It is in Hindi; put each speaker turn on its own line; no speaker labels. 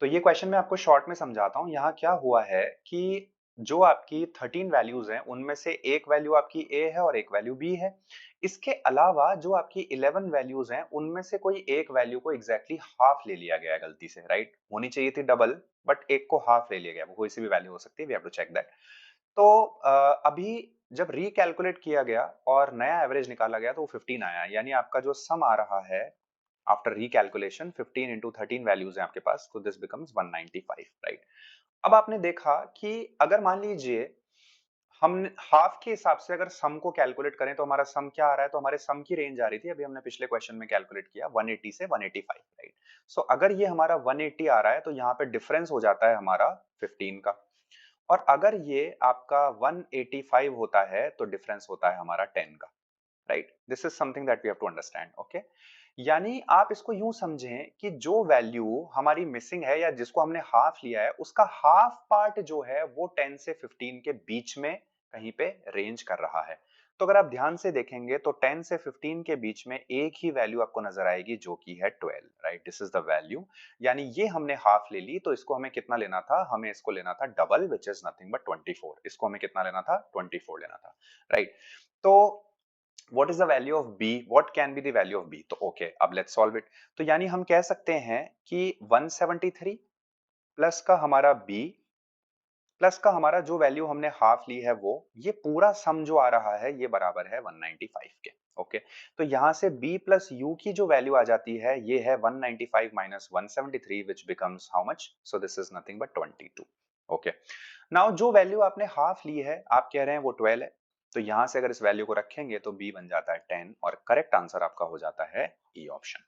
तो ये क्वेश्चन मैं आपको शॉर्ट में समझाता हूँ। यहाँ क्या हुआ है कि जो आपकी 13 वैल्यूज हैं उनमें से एक वैल्यू आपकी ए है और एक वैल्यू बी है। इसके अलावा जो आपकी 11 वैल्यूज हैं उनमें से कोई एक वैल्यू को एग्जैक्टली हाफ ले लिया गया है गलती से, राइट? होनी चाहिए थी डबल, बट एक को हाफ ले लिया गया। वो कोई सी भी वैल्यू हो सकती है, we have to check that. तो अभी जब रिकैलकुलेट किया गया और नया एवरेज निकाला गया तो वो 15 आया, यानी आपका जो सम आ रहा है आफ्टर recalculation 15 into 13 वैल्यूज हैं आपके पास, तो दिस बिकम्स 195, राइट? अब आपने देखा कि अगर मान लीजिए हम हाफ के हिसाब से अगर सम को कैलकुलेट करें तो हमारा सम क्या आ रहा है, तो हमारे सम की रेंज आ रही थी, अभी हमने पिछले क्वेश्चन में कैलकुलेट किया 180 से 185, राइट? सो अगर ये हमारा 180 आ रहा है तो यहाँ पे डिफरेंस हो जाता है हमारा 15 का, और अगर ये आपका 185 होता है तो डिफरेंस होता है हमारा 10 का, right? This is something that we have to understand, okay? यानी आप इसको यूं समझें कि जो वैल्यू हमारी मिसिंग है या जिसको हमने हाफ लिया है उसका हाफ पार्ट जो है वो 10 से 15 के बीच में कहीं पे रेंज कर रहा है। तो अगर आप ध्यान से देखेंगे तो 10 से 15 के बीच में एक ही वैल्यू आपको नजर आएगी जो कि है 12, right? This is the value. यानी ये हमने हाफ ले ली, तो इसको हमें कितना लेना था? हमें इसको लेना था double, which is nothing but 24। इसको हमें कितना लेना था? 24 लेना था, राइट? तो what is the value of b, what can be the value of b? तो okay, अब let's solve it। तो यानी हम कह सकते हैं कि 173 प्लस का हमारा b प्लस का हमारा जो वैल्यू हमने हाफ ली है वो, ये पूरा सम जो आ रहा है ये बराबर है 195 के, ओके? तो यहां से b प्लस u की जो वैल्यू आ जाती है ये है 195 minus 173, which becomes how much? So this is nothing but 22, okay? Now जो वैल्यू आपने हाफ ली है आप कह रहे हैं वो 12 है, तो यहां से अगर इस वैल्यू को रखेंगे तो b बन जाता है 10, और करेक्ट आंसर आपका हो जाता है ई ऑप्शन।